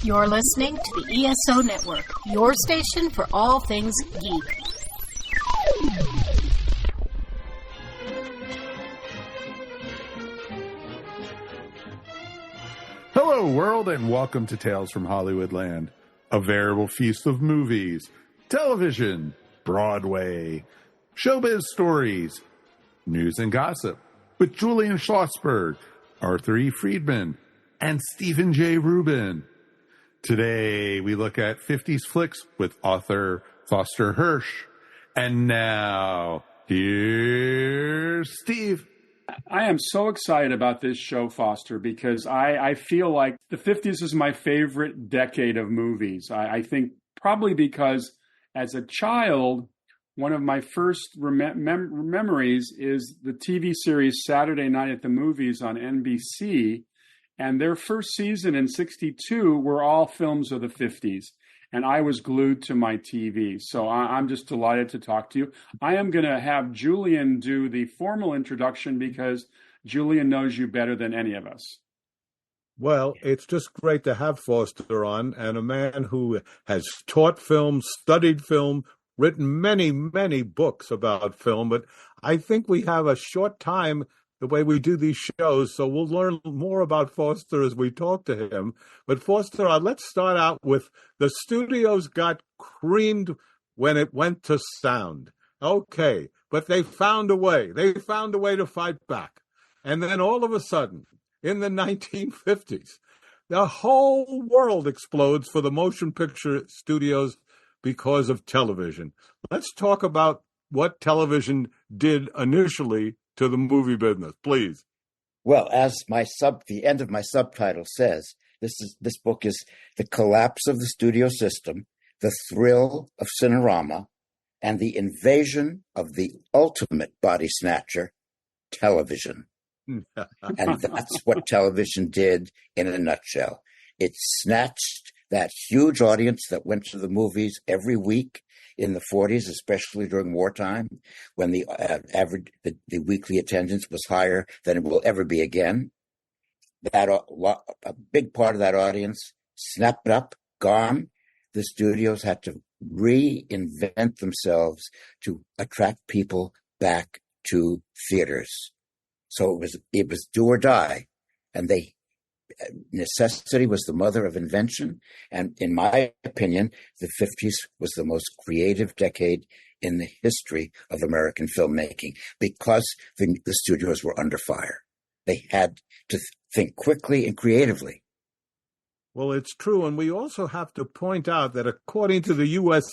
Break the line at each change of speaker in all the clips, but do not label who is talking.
You're listening to the ESO Network, your station for all things geek.
Hello, world, and welcome to Tales from Hollywoodland, a veritable feast of movies, television, Broadway, showbiz stories, news and gossip, with Julian Schlossberg, Arthur E. Friedman, and Stephen J. Rubin. Today, we look at 50s flicks with author Foster Hirsch. And now, here's Steve.
I am so excited about this show, Foster, because I feel like the 50s is my favorite decade of movies. I think probably because as a child, one of my first memories is the TV series Saturday Night at the Movies on NBC. And their first season in 62 were all films of the 50s. And I was glued to my TV. So I'm just delighted to talk to you. I am going to have Julian do the formal introduction because Julian knows you better than any of us.
Well, it's just great to have Foster on, and a man who has taught film, studied film, written many, many books about film. But I think we have a short time the way we do these shows, so we'll learn more about Foster as we talk to him. But Foster, let's start out with the studios got creamed when it went to sound. Okay, but they found a way. They found a way to fight back. And then all of a sudden, in the 1950s, the whole world explodes for the motion picture studios because of television. Let's talk about what television did initially to the movie business, please.
Well, as the end of my subtitle says, this book is The Collapse of the Studio System, the Thrill of Cinerama, and the Invasion of the Ultimate Body Snatcher, Television. And that's what television did in a nutshell. It snatched that huge audience that went to the movies every week in the 40s, especially during wartime, when the weekly attendance was higher than it will ever be again. A big part of that audience snapped up, gone. The studios had to reinvent themselves to attract people back to theaters. So it was do or die, and necessity was the mother of invention. And in my opinion, the 50s was the most creative decade in the history of American filmmaking because the studios were under fire. They had to think quickly and creatively.
Well, it's true. And we also have to point out that according to the U.S.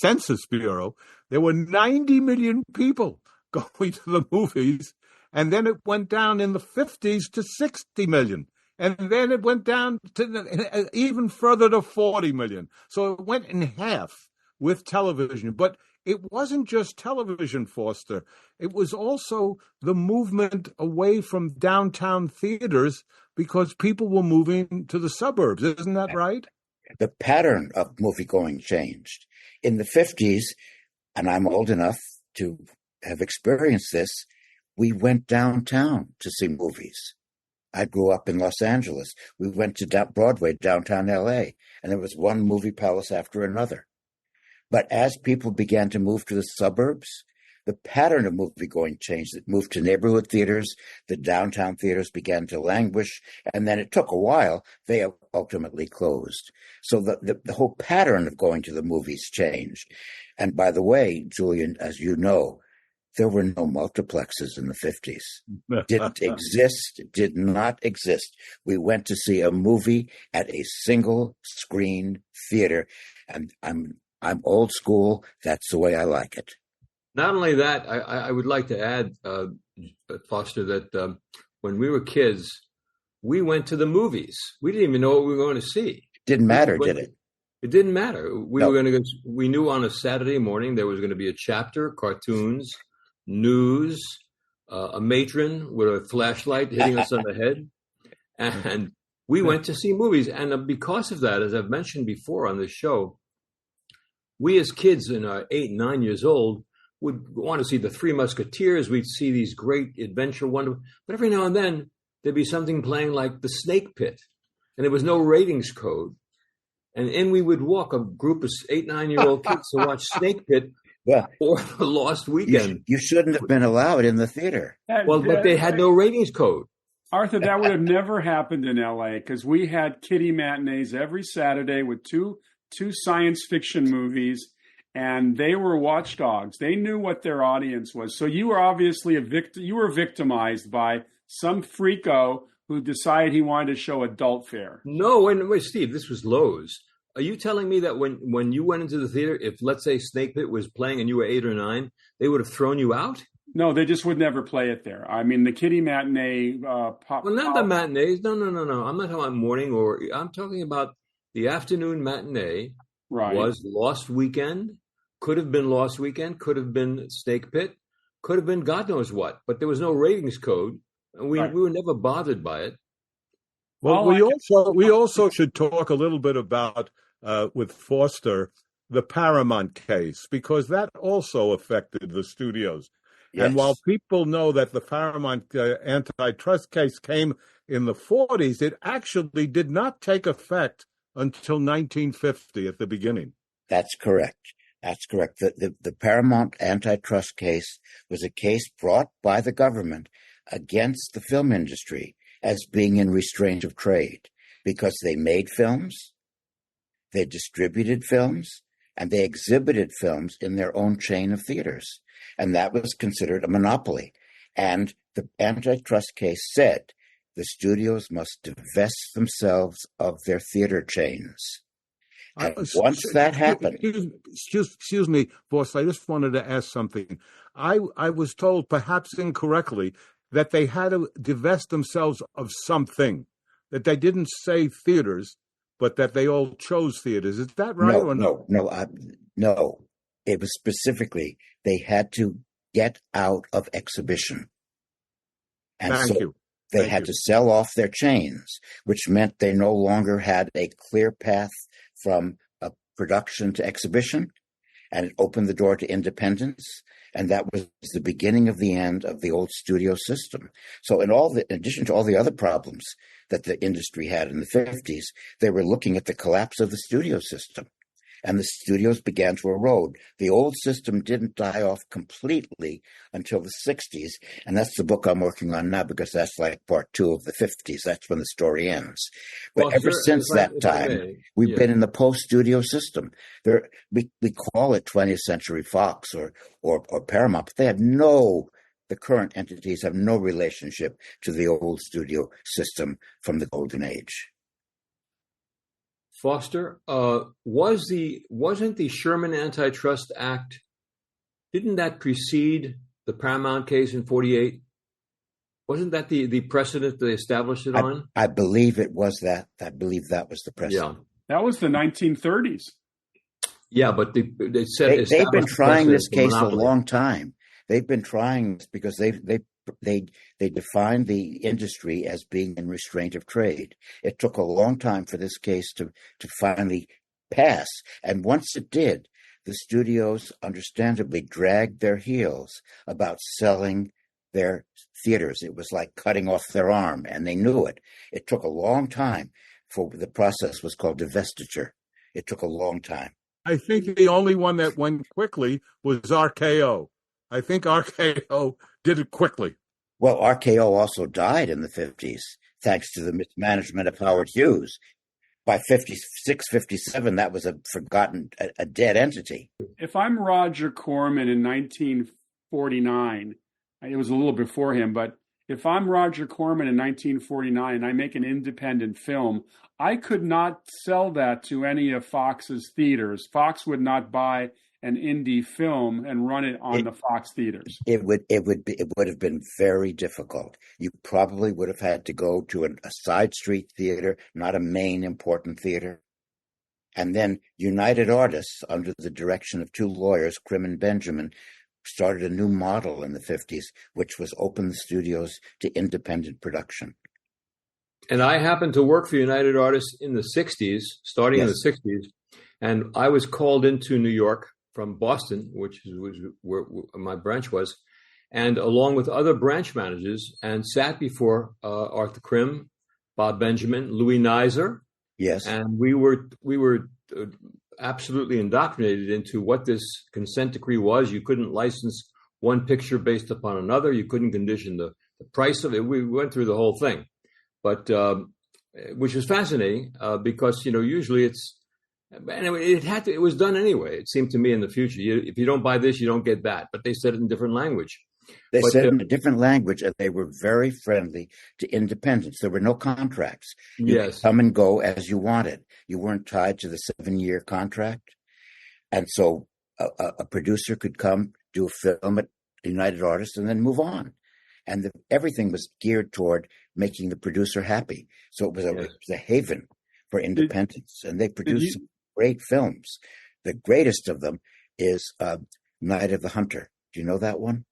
Census Bureau, there were 90 million people going to the movies. And then it went down in the 50s to 60 million. And then it went down to even further to 40 million. So it went in half with television. But it wasn't just television, Foster. It was also the movement away from downtown theaters because people were moving to the suburbs. Isn't that right?
The pattern of movie-going changed. In the 50s, and I'm old enough to have experienced this, we went downtown to see movies. I grew up in Los Angeles. We went to Broadway, downtown L.A., and there was one movie palace after another. But as people began to move to the suburbs, the pattern of movie-going changed. It moved to neighborhood theaters. The downtown theaters began to languish, and then it took a while. They ultimately closed. So the whole pattern of going to the movies changed. And by the way, Julian, as you know, there were no multiplexes in the 50s. Didn't exist, did not exist. We went to see a movie at a single screen theater, and I'm old school. That's the way I like it.
Not only that, I would like to add, Foster, that when we were kids, we went to the movies. We didn't even know what we were going to see.
Didn't matter, did it?
It didn't matter. We were going to go. We knew on a Saturday morning there was going to be a chapter, cartoons, news, a matron with a flashlight hitting us on the head. And we went to see movies. And because of that, as I've mentioned before on this show, we as kids in our 8 and 9 years old would want to see the Three Musketeers. We'd see these great adventure wonderful. But every now and then there'd be something playing like The Snake Pit. And there was no ratings code. and in we would walk, a group of 8, 9-year-old kids to watch Snake Pit
Well,
or The Lost Weekend.
you shouldn't have been allowed in the theater.
But they had no ratings code.
Arthur, that would have never happened in LA because we had kiddie matinees every Saturday with two science fiction movies, and they were watchdogs. They knew what their audience was. So you were obviously you were victimized by some freako who decided he wanted to show adult fare.
No, wait, Steve, this was Lowe's. Are you telling me that when you went into the theater, if let's say Snake Pit was playing and you were 8 or 9, they would have thrown you out?
No, they just would never play it there. I mean, the kiddie matinee pop.
Well, not the matinees. No. I'm not talking about morning I'm talking about the afternoon matinee.
Right.
Was Lost Weekend, could have been Lost Weekend, could have been Snake Pit, could have been God knows what, but there was no ratings code, and we were never bothered by it.
Well, we also should talk a little bit about with Foster the Paramount case, because that also affected the studios. Yes. And while people know that the Paramount antitrust case came in the 40s, it actually did not take effect until 1950 at the beginning.
That's correct. The Paramount antitrust case was a case brought by the government against the film industry as being in restraint of trade, because they made films, they distributed films, and they exhibited films in their own chain of theaters. And that was considered a monopoly. And the antitrust case said the studios must divest themselves of their theater chains. And once that happened...
Excuse me, boss, I just wanted to ask something. I was told, perhaps incorrectly, that they had to divest themselves of something, that they didn't say theaters, but that they all chose theaters. Is that right or no?
No. It was specifically, they had to get out of exhibition. And they had to sell off their chains, which meant they no longer had a clear path from a production to exhibition, and it opened the door to independence. And that was the beginning of the end of the old studio system. So in addition to all the other problems that the industry had in the 50s, they were looking at the collapse of the studio system. And the studios began to erode. The old system didn't die off completely until the 60s. And that's the book I'm working on now, because that's like part 2 of the 50s. That's when the story ends. But ever since that time, we've been in the post-studio system. We call it 20th Century Fox or Paramount, but the current entities have no relationship to the old studio system from the Golden Age.
Foster, wasn't the Sherman Antitrust Act, didn't that precede the Paramount case in 48? Wasn't that the precedent they established it on?
I believe it was that. I believe that was the precedent.
Yeah. That was the 1930s.
Yeah, but they've
been trying this case a long time. They've been trying this because they defined the industry as being in restraint of trade. It took a long time for this case to finally pass. And once it did, the studios understandably dragged their heels about selling their theaters. It was like cutting off their arm, and they knew it. It took a long time. The process was called divestiture. It took a long time.
I think the only one that went quickly was RKO. I think RKO did it quickly.
Well, RKO also died in the 50s, thanks to the mismanagement of Howard Hughes. By 56, 57, that was a dead entity.
If I'm Roger Corman in 1949, it was a little before him, but if I'm Roger Corman in 1949 and I make an independent film, I could not sell that to any of Fox's theaters. Fox would not buy an indie film and run it on the Fox theaters.
It would have been very difficult. You probably would have had to go to a side street theater, not a main important theater. And then United Artists, under the direction of 2 lawyers, Krim and Benjamin, started a new model in the 50s, which was open the studios to independent production.
And I happened to work for United Artists in the 60s, starting in the 60s, and I was called into New York from Boston, which was where my branch was, and along with other branch managers, and sat before Arthur Krim, Bob Benjamin, Louis Nizer,
Yes.
And we were absolutely indoctrinated into what this consent decree was. You couldn't license one picture based upon another. You couldn't condition the price of it. We went through the whole thing, but which was fascinating because usually it's. Anyway, it was done anyway. It seemed to me in the future, if you don't buy this, you don't get that. But they said it in different language.
They said in a different language, and they were very friendly to independence. There were no contracts. You could come and go as you wanted. You weren't tied to the 7-year contract. And so a producer could come, do a film at United Artists, and then move on. And everything was geared toward making the producer happy. So it was a haven for independence. And they produced some great films. The greatest of them is Night of the Hunter. Do you know that one?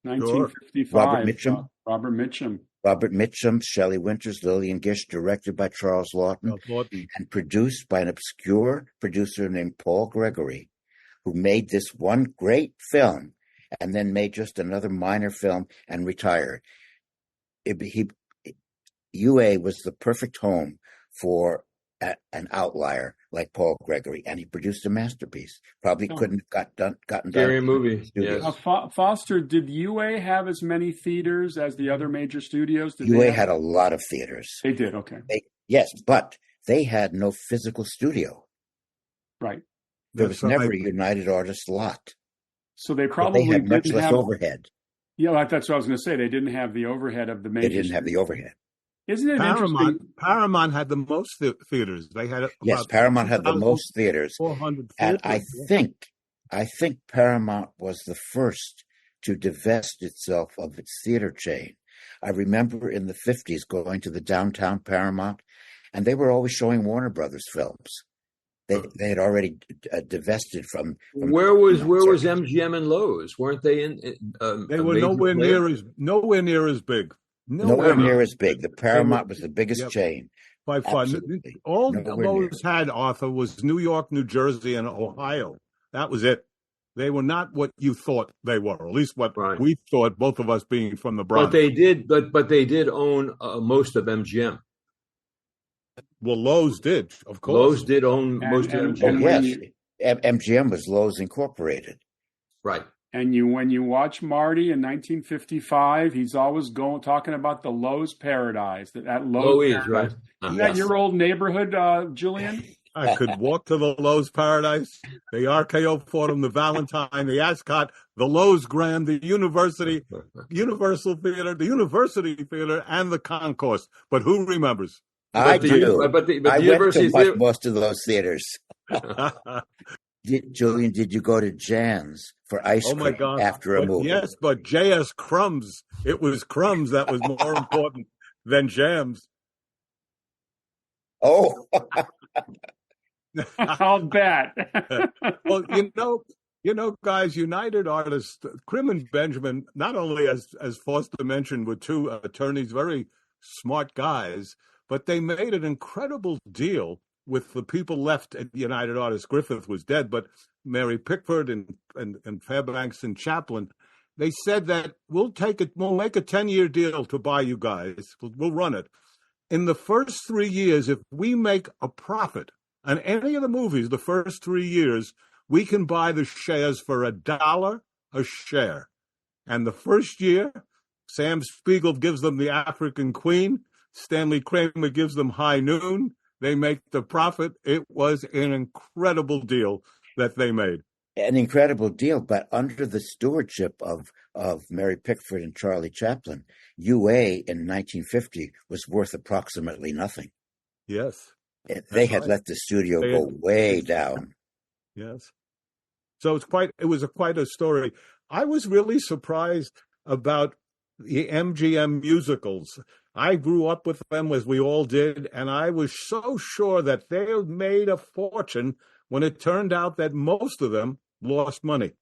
1955.
Robert Mitchum, Shelley Winters, Lillian Gish, directed by Charles Lawton, and produced by an obscure producer named Paul Gregory, who made this one great film and then made just another minor film and retired. UA was the perfect home for an outlier like Paul Gregory, and he produced a masterpiece. Probably couldn't have gotten done.
Scary movie. Yes.
Foster, did UA have as many theaters as the other major studios?
UA had a lot of theaters.
They did, okay.
Yes, but they had no physical studio.
Right.
There was never a United Artists lot.
So they probably
had much less overhead.
Yeah, that's what I was going to say. They didn't have the overhead of the major.
They didn't have the overhead.
Isn't it interesting?
Paramount had the most theaters. They had
Paramount had the most theaters.
400
theaters. And I think Paramount was the first to divest itself of its theater chain. I remember in the 50s going to the downtown Paramount, and they were always showing Warner Brothers films. They had already divested from
where was MGM and Lowe's? Weren't they in?
They were nowhere near as big.
Nowhere near as big. The Paramount was the biggest chain.
By far. All Lowe's had, Arthur, was New York, New Jersey, and Ohio. That was it. They were not what you thought they were, or at least what we thought, both of us being from the Bronx.
But they did own most of MGM.
Well, Lowe's did, of course.
Lowe's did own most of MGM.
Yes. MGM was Lowe's Incorporated.
Right.
And when you watch Marty in 1955, he's always talking about the Lowe's Paradise. That Lowe's Paradise.
Right?
Isn't that your old neighborhood, Julian?
I could walk to the Lowe's Paradise, the RKO Fordham, the Valentine, the Ascot, the Lowe's Grand, the Universal Theater, the University Theater, and the Concourse. But who remembers?
I do.
But the
I
University
went to most of those theaters. Julian, did you go to Jan's for ice cream after a movie?
Yes, but J.S. Crumbs. It was Crumbs that was more important than jams.
Oh.
I'll bet.
Well, guys, United Artists, Krim and Benjamin, not only, as Foster mentioned, were two attorneys, very smart guys, but they made an incredible deal with the people left at United Artists. Griffith was dead, but Mary Pickford and Fairbanks and Chaplin, they said that we'll make a 10-year deal to buy you guys. We'll run it. In the first 3 years, if we make a profit on any of the movies, the first 3 years, we can buy the shares for $1 a share. And the first year, Sam Spiegel gives them The African Queen. Stanley Kramer gives them High Noon. They make the profit. It was an incredible deal that they made.
An incredible deal, but under the stewardship of Mary Pickford and Charlie Chaplin, UA in 1950 was worth approximately nothing.
Yes.
They had let the studio go way down.
Yes. So it was quite a story. I was really surprised about the MGM musicals. I grew up with them, as we all did, and I was so sure that they made a fortune when it turned out that most of them lost money.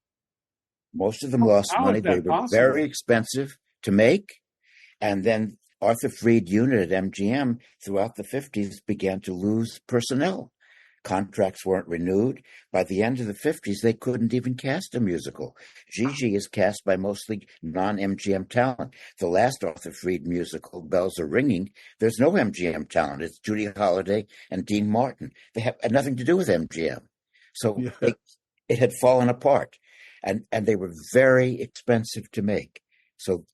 Most of them lost money. They were very expensive to make. And then Arthur Freed unit at MGM throughout the 50s began to lose personnel contracts weren't renewed. By the end of the 50s, they couldn't even cast a musical. Gigi is cast by mostly non-MGM talent. The last Arthur Freed musical, Bells Are Ringing, there's no MGM talent. It's Judy Holliday and Dean Martin. They had nothing to do with MGM. So it had fallen apart. And they were very expensive to make. So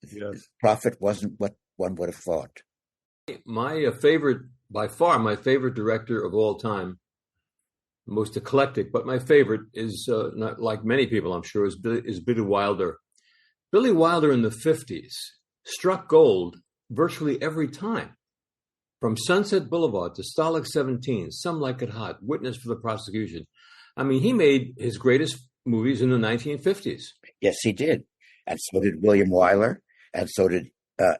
profit wasn't what one would have thought.
My favorite, by far, my favorite director of all time, most eclectic, but my favorite is, not like many people, I'm sure, is Billy Wilder. Billy Wilder in the 50s struck gold virtually every time. From Sunset Boulevard to Stalag 17, Some Like It Hot, Witness for the Prosecution. I mean, he made his greatest movies in the 1950s.
Yes, he did. And so did William Wyler, and so did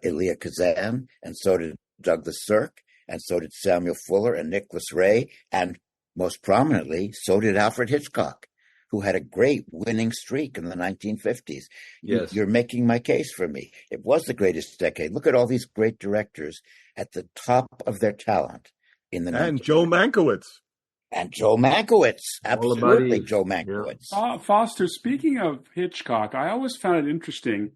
Elia Kazan, and so did Douglas Sirk, and so did Samuel Fuller and Nicholas Ray, and most prominently, so did Alfred Hitchcock, who had a great winning streak in the 1950s.
Yes.
You're making my case for me. It was the greatest decade. Look at all these great directors at the top of their talent in the
And Joe Mankiewicz.
And Joe Mankiewicz. Absolutely, Joe Mankiewicz.
Foster, speaking of Hitchcock, I always found it interesting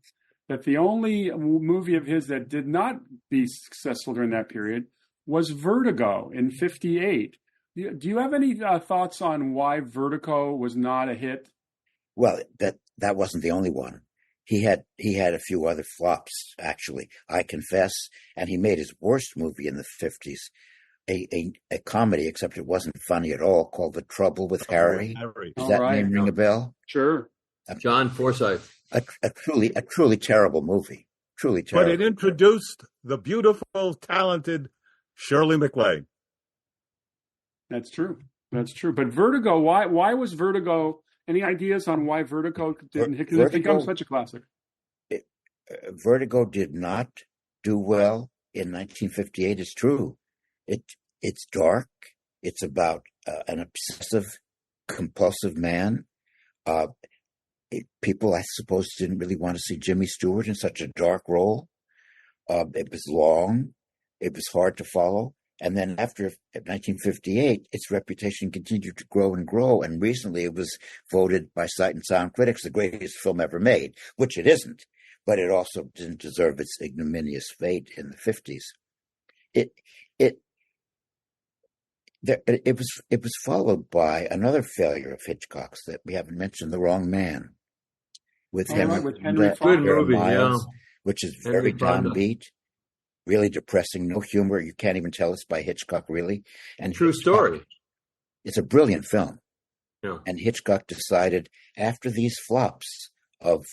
that the only movie of his that did not be successful during that period was Vertigo in 58. Do you have any thoughts on why Vertigo was not a hit?
Well, that wasn't the only one. He had a few other flops, actually, I confess, and he made his worst movie in the 50s, a comedy, except it wasn't funny at all, called The Trouble with Harry. Does that name ring a bell?
Sure.
John Forsythe.
A truly terrible movie. Truly terrible.
But it introduced the beautiful, talented Shirley MacLaine.
That's true. But Vertigo, why was Vertigo? Any ideas on why Vertigo didn't hit? Because it's become such a classic.
Vertigo did not do well in 1958. It's true. It's dark. It's about an obsessive, compulsive man. People, I suppose, didn't really want to see Jimmy Stewart in such a dark role. It was long. It was hard to follow. And then after 1958, its reputation continued to grow and grow. And recently it was voted by Sight and Sound critics the greatest film ever made, which it isn't. But it also didn't deserve its ignominious fate in the 50s. It was followed by another failure of Hitchcock's that we haven't mentioned, The Wrong Man, with Henry
Fonda.
Good movie,
which is very downbeat, really depressing, no humor. You can't even tell it's by Hitchcock, really. And
True story.
It's a brilliant film.
Yeah.
And Hitchcock decided, after these flops of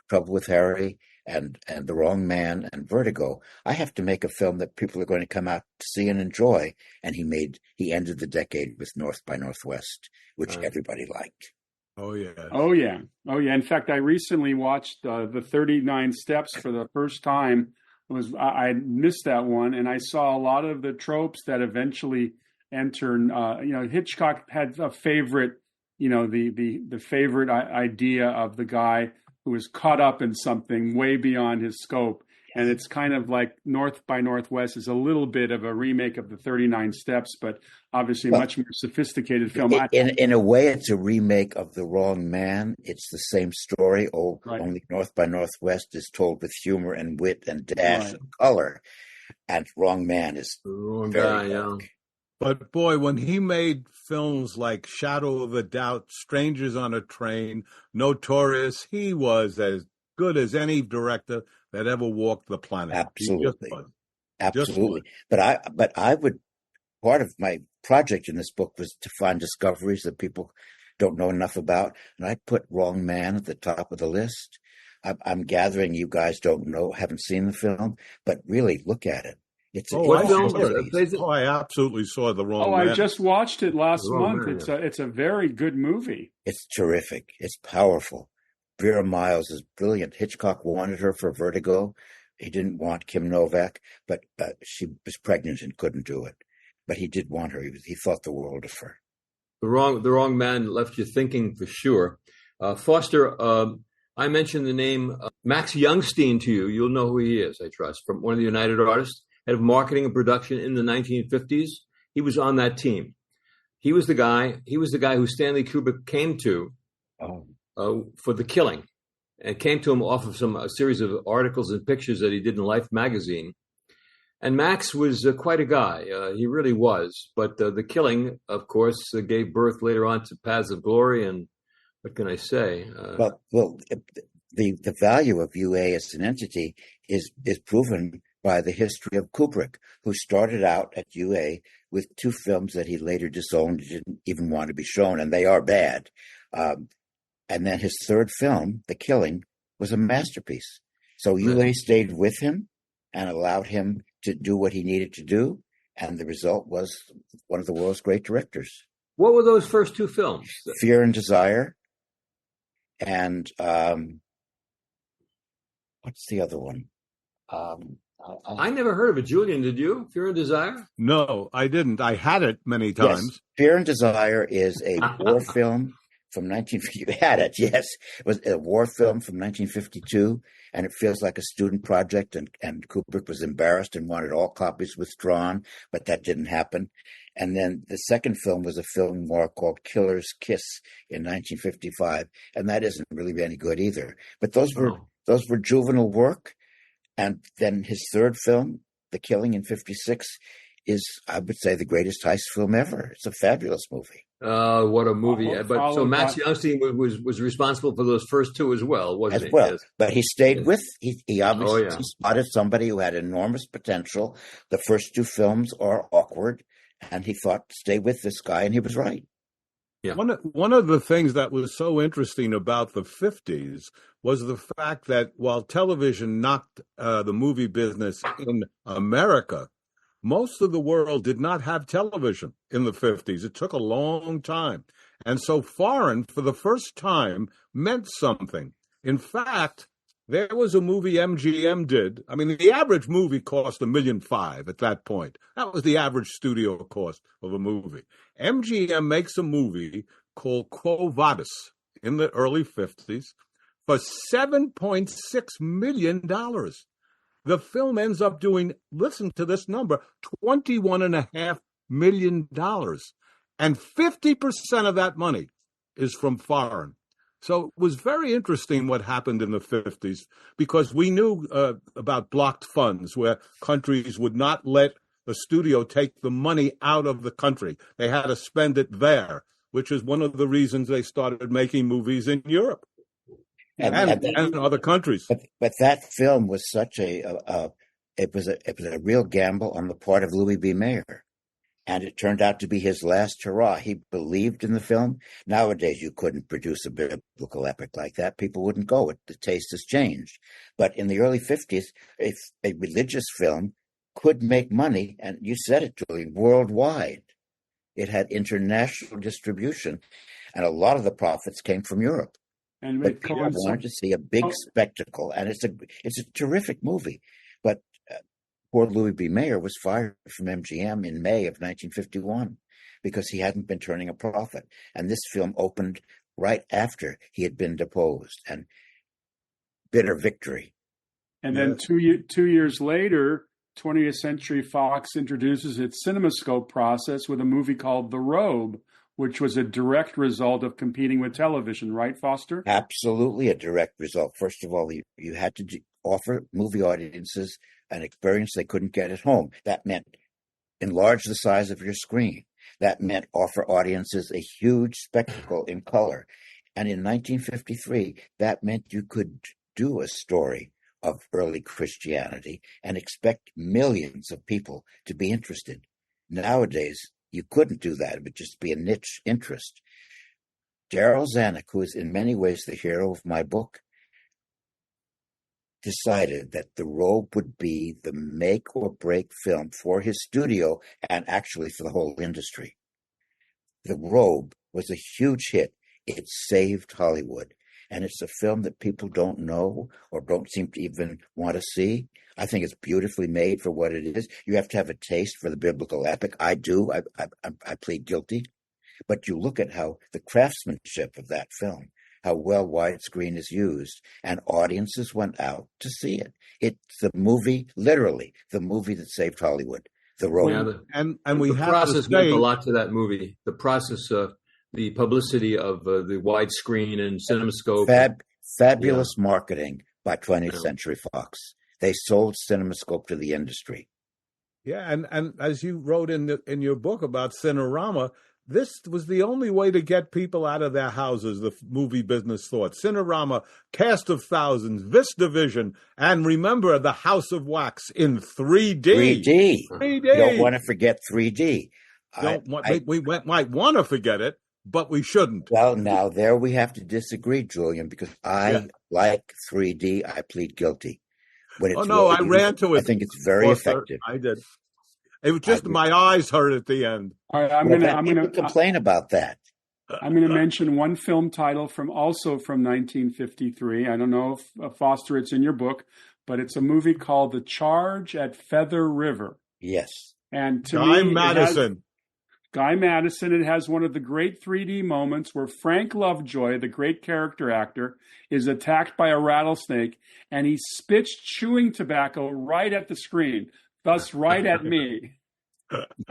Trouble with Harry and The Wrong Man and Vertigo, I have to make a film that people are going to come out to see and enjoy. And he ended the decade with North by Northwest, which everybody liked.
Oh yeah.
In fact, I recently watched the 39 Steps for the first time. I missed that one, and I saw a lot of the tropes that eventually enter. Hitchcock had a favorite, the favorite idea of the guy who was caught up in something way beyond his scope. And it's kind of like North by Northwest is a little bit of a remake of the 39 Steps, but obviously much more sophisticated film.
In a way, it's a remake of The Wrong Man. It's the same story, only North by Northwest is told with humor and wit and dash and color. And Wrong Man is very dark.
But boy, when he made films like Shadow of a Doubt, Strangers on a Train, Notorious, he was as good as any director that ever walked the planet.
Absolutely. But I would, part of my project in this book was to find discoveries that people don't know enough about. And I put Wrong Man at the top of the list. I'm gathering you guys haven't seen the film, but really look at it.
I absolutely saw The Wrong Man.
I just watched it last month. It's a very good movie.
It's terrific. It's powerful. Vera Miles is brilliant. Hitchcock wanted her for Vertigo. He didn't want Kim Novak, but she was pregnant and couldn't do it. But he did want her. He thought the world of her.
The Wrong Man left you thinking for sure. Foster, I mentioned the name Max Youngstein to you. You'll know who he is, I trust, from one of the United Artists, head of marketing and production in the 1950s. He was on that team. He was the guy. He was the guy who Stanley Kubrick came to for The Killing, and came to him off of a series of articles and pictures that he did in Life magazine. And Max was quite a guy. He really was. But The Killing, of course, gave birth later on to Paths of Glory. And what can I say?
The value of UA as an entity is proven by the history of Kubrick, who started out at UA with two films that he later disowned, didn't even want to be shown, and they are bad. And then his third film, The Killing, was a masterpiece. So UA stayed with him and allowed him to do what he needed to do, and the result was one of the world's great directors.
What were those first two films?
Fear and Desire, and what's the other one?
I never heard of it. Julian, did you? Fear and Desire?
No, I didn't. I had it many times.
Yes. Fear and Desire is a war film from 1950. You had it, yes. It was a war film from 1952, and it feels like a student project, and Kubrick was embarrassed and wanted all copies withdrawn, but that didn't happen. And then the second film was a film noir called Killer's Kiss in 1955, and that isn't really any good either. But those were juvenile work. And then his third film, The Killing in 56, is, I would say, the greatest heist film ever. It's a fabulous movie.
What a movie. So Max Youngstein was responsible for those first two as well, wasn't he?
Well,
yes.
But he stayed with, he obviously spotted somebody who had enormous potential. The first two films are awkward, and he thought, stay with this guy, and he was right.
Yeah.
One of the things that was so interesting about the 50s was the fact that while television knocked the movie business in America, most of the world did not have television in the 50s. It took a long time. And so foreign, for the first time, meant something. In fact, there was a movie MGM did. I mean, the average movie cost $1.5 million at that point. That was the average studio cost of a movie. MGM makes a movie called Quo Vadis in the early 50s for $7.6 million. The film ends up doing, listen to this number, $21.5 million. And 50% of that money is from foreign. So it was very interesting what happened in the 50s, because we knew about blocked funds, where countries would not let the studio take the money out of the country. They had to spend it there, which is one of the reasons they started making movies in Europe and other countries.
But that film was such it was a real gamble on the part of Louis B. Mayer. And it turned out to be his last hurrah. He believed in the film. Nowadays, you couldn't produce a biblical epic like that. People wouldn't go. The taste has changed. But in the early 50s, if a religious film could make money, and you said it, Julian, worldwide. It had international distribution, and a lot of the profits came from Europe.
And
but people wanted to see a big spectacle, and it's a terrific movie. But poor Louis B. Mayer was fired from MGM in May of 1951 because he hadn't been turning a profit. And this film opened right after he had been deposed, and bitter victory.
And then 2 years later, 20th Century Fox introduces its CinemaScope process with a movie called The Robe, which was a direct result of competing with television, right, Foster?
Absolutely a direct result. First of all, you had to offer movie audiences an experience they couldn't get at home. That meant enlarge the size of your screen. That meant offer audiences a huge spectacle in color. And in 1953, that meant you could do a story of early Christianity and expect millions of people to be interested. Nowadays, you couldn't do that. It would just be a niche interest. Darryl Zanuck, who is in many ways the hero of my book, decided that The Robe would be the make or break film for his studio and actually for the whole industry. The Robe was a huge hit. It saved Hollywood. And it's a film that people don't know or don't seem to even want to see. I think it's beautifully made for what it is. You have to have a taste for the biblical epic. I do. I plead guilty. But you look at how the craftsmanship of that film, how well widescreen is used, and audiences went out to see it. It's the movie, literally, the movie that saved Hollywood. the road.
And we
the
have
process
to
meant
say,
a lot to that movie. The process of the publicity of the widescreen and CinemaScope.
Fabulous marketing by 20th Century Fox. They sold CinemaScope to the industry.
yeah, and as you wrote in your book about Cinerama, this was the only way to get people out of their houses, the movie business thought. Cinerama, cast of thousands, VistaVision, and remember the House of Wax in 3D.
3D.
3D.
You don't want to forget 3D.
We might want to forget it, but we shouldn't.
Well, now there we have to disagree, Julian, because I like 3D. I plead guilty. When it's
I ran to it.
I think it's very effective.
I did. It was just my eyes hurt at the end.
All right, I'm gonna
complain about that.
I'm going to mention one film title from 1953. I don't know if Foster, it's in your book, but it's a movie called The Charge at Feather River.
Yes.
And to
Guy
me,
Madison.
Guy Madison. It has one of the great 3D moments where Frank Lovejoy, the great character actor, is attacked by a rattlesnake, and he spits chewing tobacco right at the screen, thus right at me.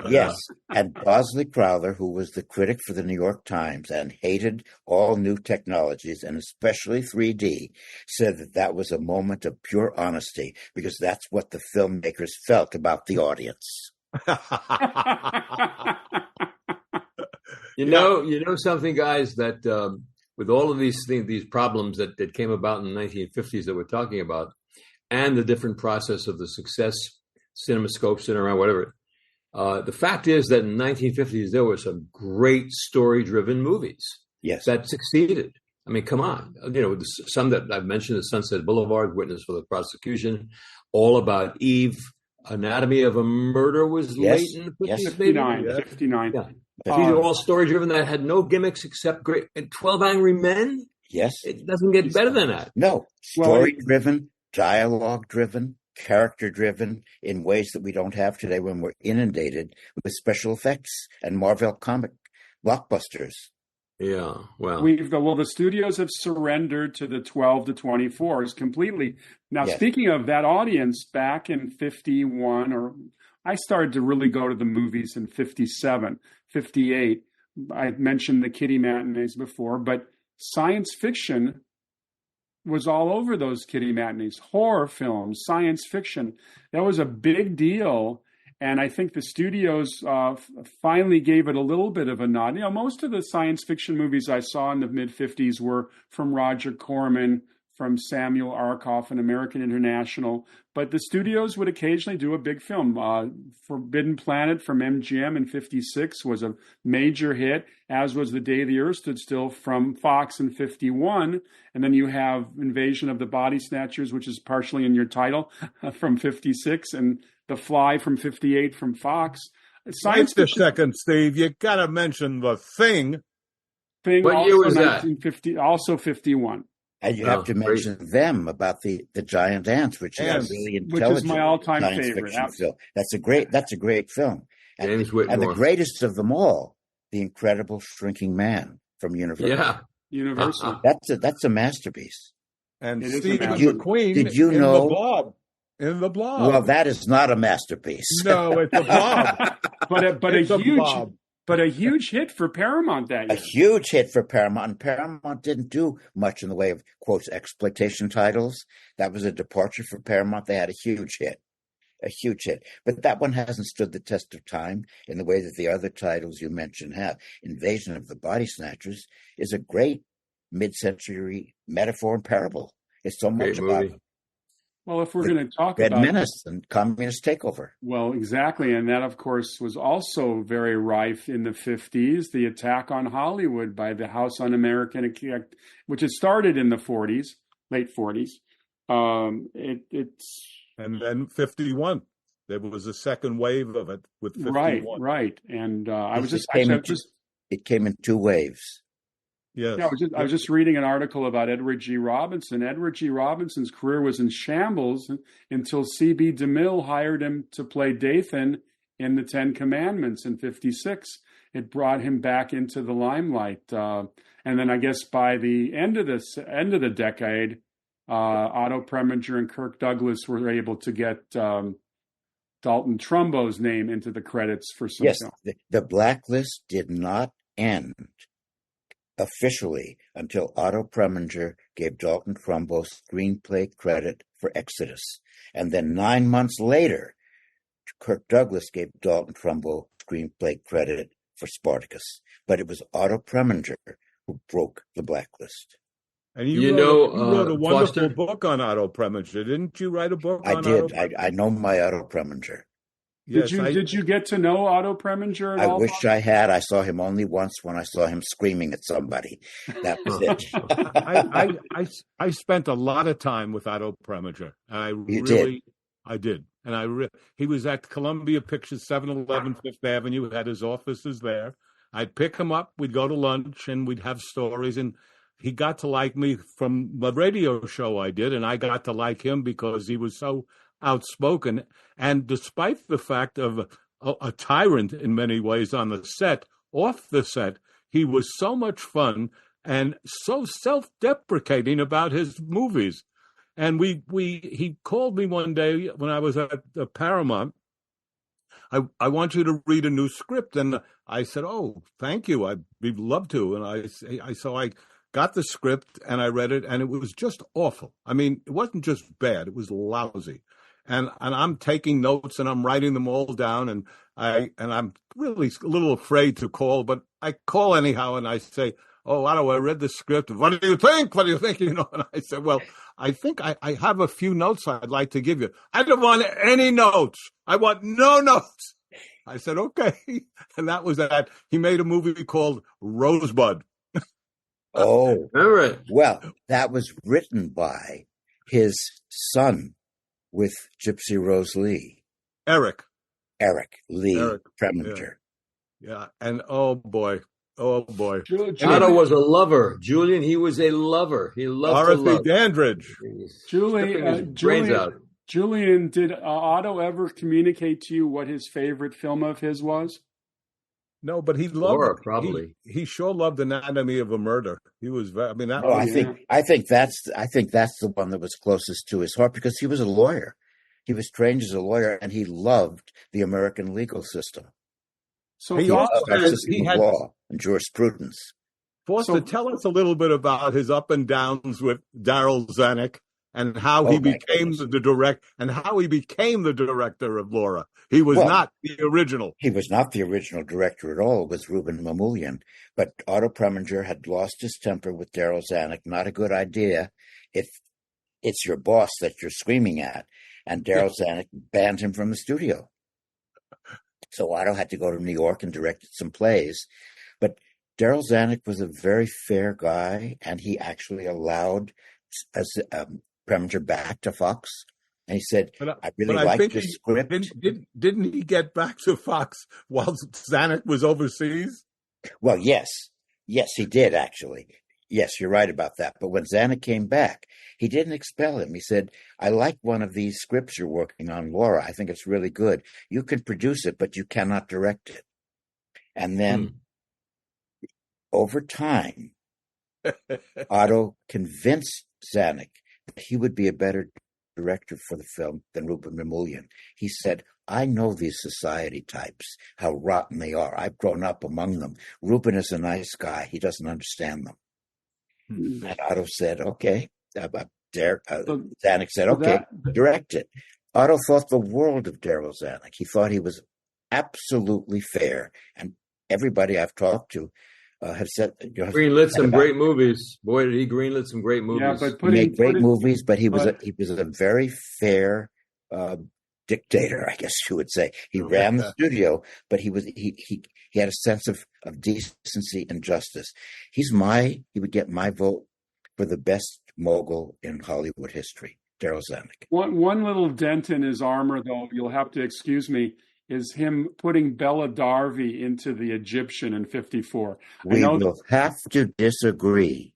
Yes, and Bosley Crowther, who was the critic for the New York Times and hated all new technologies, and especially 3D, said that was a moment of pure honesty because that's what the filmmakers felt about the audience.
You know something, guys, that with all of these things, these problems that came about in the 1950s that we're talking about, and the different process of the success, CinemaScope, Cinerama, whatever. The fact is that in the 1950s, there were some great story-driven movies that succeeded. I mean, come on. Some that I've mentioned, The Sunset Boulevard, Witness for the Prosecution, All About Eve, Anatomy of a Murder was late in the 50s.
59.
Yeah. These are all story-driven that had no gimmicks except great. And 12 Angry Men?
Yes.
It doesn't get better than that.
No. Story-driven, dialogue-driven, character-driven in ways that we don't have today when we're inundated with special effects and Marvel comic blockbusters.
Yeah, well.
The studios have surrendered to the 12 to 24s completely. Now, speaking of that audience, back in 51, I started to really go to the movies in 57, 58. I mentioned the kiddie matinees before, but science fiction was all over those kiddie matinees. Horror films, science fiction. That was a big deal. And I think the studios finally gave it a little bit of a nod. Most of the science fiction movies I saw in the mid-50s were from Roger Corman, from Samuel Arkoff and American International. But the studios would occasionally do a big film. Forbidden Planet from MGM in 56 was a major hit, as was The Day the Earth Stood Still from Fox in 51. And then you have Invasion of the Body Snatchers, which is partially in your title, from 56, and The Fly from 58 from Fox.
Wait a second, Steve. You got to mention The Thing.
What year was that?
Also 51.
And you have to mention them about the giant ants, which is a really intelligent,
which is my all-time favorite
film. That's a great film. And the greatest of them all, The Incredible Shrinking Man from Universal.
Yeah,
Universal.
That's a masterpiece.
And Stephen McQueen.
Did you know?
In the Blob.
Well, that is not a masterpiece.
No, it's a Blob.
But a huge hit for Paramount that year.
A huge hit for Paramount. And Paramount didn't do much in the way of, quotes, exploitation titles. That was a departure for Paramount. They had a huge hit. But that one hasn't stood the test of time in the way that the other titles you mentioned have. Invasion of the Body Snatchers is a great mid-century metaphor and parable. It's so much about
Well, if we're going to talk
Red
about
Menace and communist takeover.
Well, exactly. And that, of course, was also very rife in the 50s, the attack on Hollywood by the House Un-American, which had started in the 40s, late 40s.
And then 51. There was a second wave of it with 51.
Right. And
it came in two waves.
Yes.
Yeah, I was just reading an article about Edward G. Robinson. Edward G. Robinson's career was in shambles until C.B. DeMille hired him to play Dathan in the Ten Commandments in 56. It brought him back into the limelight. And then I guess by the end of the decade, Otto Preminger and Kirk Douglas were able to get Dalton Trumbo's name into the credits for some
Yes,
film.
the blacklist did not end officially until Otto Preminger gave Dalton Trumbo screenplay credit for Exodus. And then 9 months later, Kirk Douglas gave Dalton Trumbo screenplay credit for Spartacus. But it was Otto Preminger who broke the blacklist.
And you wrote a wonderful
Foster?
book on Otto Preminger, didn't you? Write a book
I
on
did.
Otto?
I know my Otto Preminger.
Yes,
Did you get to know Otto Preminger at
I
all?
wish I had. I saw him only once when I saw him screaming at somebody. That was it.
I spent a lot of time with Otto Preminger. I did. And he was at Columbia Pictures, 711 Fifth Avenue, had his offices there. I'd pick him up, we'd go to lunch, and we'd have stories. And he got to like me from the radio show I did, and I got to like him because he was so outspoken. And despite the fact of a tyrant in many ways on the set, off the set, he was so much fun and so self-deprecating about his movies. And he called me one day when I was at the Paramount. I want you to read a new script. And I said, oh, thank you. I'd love to. And I got the script and I read it, and it was just awful. I mean, it wasn't just bad. It was lousy. And I'm taking notes and I'm writing them all down. And I'm really a little afraid to call, but I call anyhow. And I say, oh, Otto, I read the script. What do you think? What do you think? You know, and I said, well, I think I have a few notes I'd like to give you. I don't want any notes. I want no notes. I said, okay. And that was that. He made a movie called Rosebud.
Oh,
all right.
Well, that was written by his son with Gypsy Rose Lee.
Eric
Lee Preminger.
Yeah. And oh boy.
Otto was a lover. Julian, he was a lover. He loved to love.
Dorothy Dandridge.
Julian, did Otto ever communicate to you what his favorite film of his was?
No, but he loved
Laura, probably.
He sure loved Anatomy of a Murder. He was. I mean, that.
I think that's the one that was closest to his heart because he was a lawyer. He was trained as a lawyer, and he loved the American legal system.
So
he loved our system of law and jurisprudence.
Foster, tell us a little bit about his up and downs with Darryl Zanuck and how he became the director of Laura. He was not the original.
He was not the original director at all. It was Ruben Mamoulian. But Otto Preminger had lost his temper with Darryl Zanuck. Not a good idea if it's your boss that you're screaming at. And Darryl Zanuck banned him from the studio. So Otto had to go to New York and directed some plays. But Darryl Zanuck was a very fair guy, and he actually allowed Preminger back to Fox. And he said, I really like this script.
Didn't he get back to Fox while Zanuck was overseas?
Well, yes. Yes, he did, actually. Yes, you're right about that. But when Zanuck came back, he didn't expel him. He said, I like one of these scripts you're working on, Laura. I think it's really good. You can produce it, but you cannot direct it. And then over time, Otto convinced Zanuck that he would be a better director for the film than Ruben Mamoulian. He said, I know these society types, how rotten they are. I've grown up among them. Ruben is a nice guy. He doesn't understand them. And Otto said, okay. Zanuck said, okay, direct it. Otto thought the world of Darryl Zanuck. He thought he was absolutely fair. And everybody I've talked to have said...
greenlit some great movies. Boy, did he greenlit some great movies.
Yeah, but he made great movies, but he was a very fair dictator, I guess you would say. He ran the studio, but he had a sense of decency and justice. He would get my vote for the best mogul in Hollywood history, Darryl Zanuck.
One little dent in his armor, though, you'll have to excuse me, is him putting Bella Darby into The Egyptian in 1954.
We will have to disagree.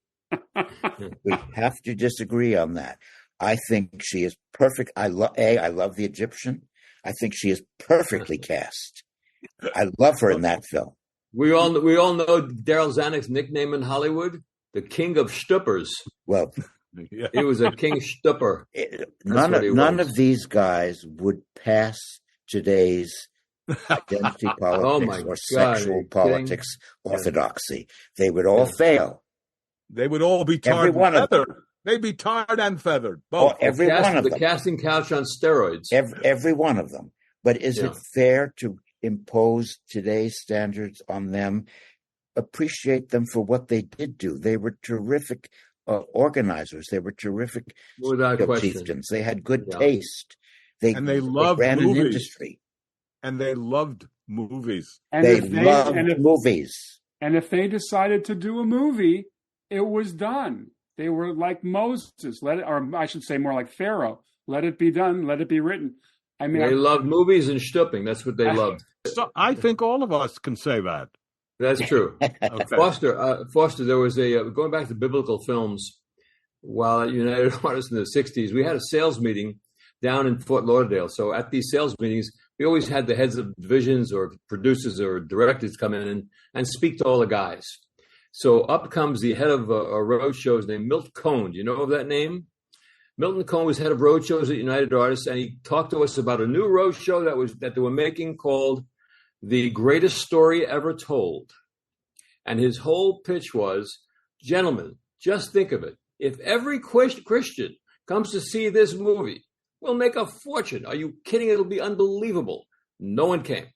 We have to disagree on that. I think she is perfect. I love The Egyptian. I think she is perfectly cast. I love her in that film.
We all know Darryl Zanuck's nickname in Hollywood, the King of Stuppers.
Well,
he was a King Stupper.
None of these guys would pass today's identity politics or sexual politics orthodoxy. They would all fail.
They would all be tarred and feathered. They'd be tarred and feathered. Both.
Every one of them.
The casting couch on steroids.
Every one of them. But is it fair to impose today's standards on them? Appreciate them for what they did do. They were terrific organizers. They were terrific chieftains. They had good taste. They ran an industry.
And they loved movies.
They loved movies.
And if they decided to do a movie, it was done. They were like Moses, or I should say more like Pharaoh. Let it be done. Let it be written. I mean,
they loved movies and stupping. That's what they loved.
So I think all of us can say that.
That's true. Okay. Foster, there was going back to biblical films, while at United Artists in the 60s, we had a sales meeting down in Fort Lauderdale. So at these sales meetings, we always had the heads of divisions or producers or directors come in and speak to all the guys. So up comes the head of a road shows named Milton Cohn. Do you know of that name? Milton Cohn was head of road shows at United Artists, and he talked to us about a new road show that they were making called The Greatest Story Ever Told. And his whole pitch was, gentlemen, just think of it. If every Christian comes to see this movie, we'll make a fortune. Are you kidding? It'll be unbelievable. No one came.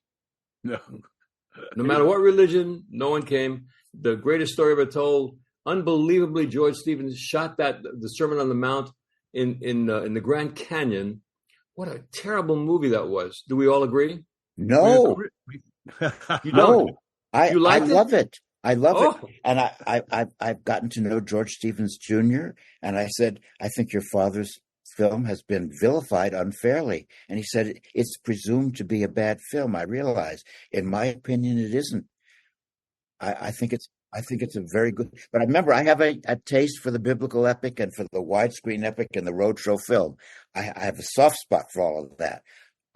No.
No matter what religion, no one came. The Greatest Story Ever Told. Unbelievably, George Stevens shot the Sermon on the Mount in the Grand Canyon. What a terrible movie that was. Do we all agree?
No. No. I love it. I love
it.
And I've gotten to know George Stevens Jr. And I said, I think your father's film has been vilified unfairly. And he said, it's presumed to be a bad film. I realize, in my opinion, it isn't. I think it's a very good, but I remember I have a taste for the biblical epic and for the widescreen epic and the roadshow film. I have a soft spot for all of that.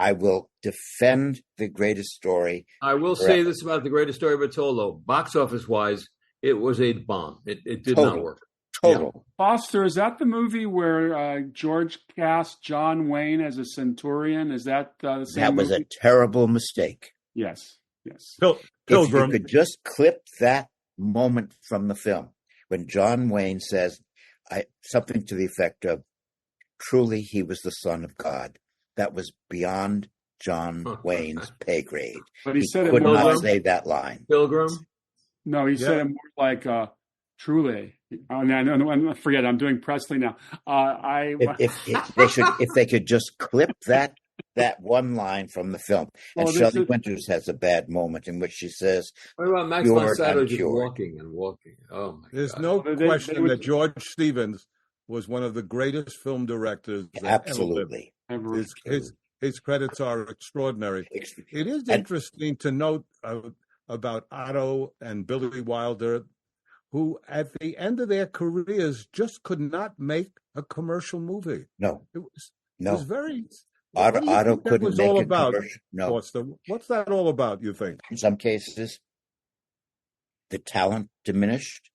I will defend The Greatest Story.
I will say this about The Greatest Story Ever Told, though. Box office wise, it was a bomb. It did not work.
Total.
Yeah. Foster, is that the movie where George cast John Wayne as a centurion? Is that the same
That was
movie?
a terrible mistake.
Yes.
If you could just clip that moment from the film when John Wayne says something to the effect of, truly he was the Son of God. That was beyond John Wayne's pay grade.
But he said
could
it more
not say that line.
Pilgrim?
No, he said it more like truly. Oh, no, forget it. I'm doing Presley now.
If they could just clip that one line from the film. And Shelley Winters has a bad moment in which she says,
what about Max von Sydow just walking and walking? Oh, my
There's
God.
no question that George Stevens was one of the greatest film directors.
Absolutely.
His credits are extraordinary. It is interesting to note about Otto and Billy Wilder, who at the end of their careers just could not make a commercial movie.
No.
It was very...
Otto couldn't make
all
it
about?
No.
What's that all about, you think?
In some cases, the talent diminished.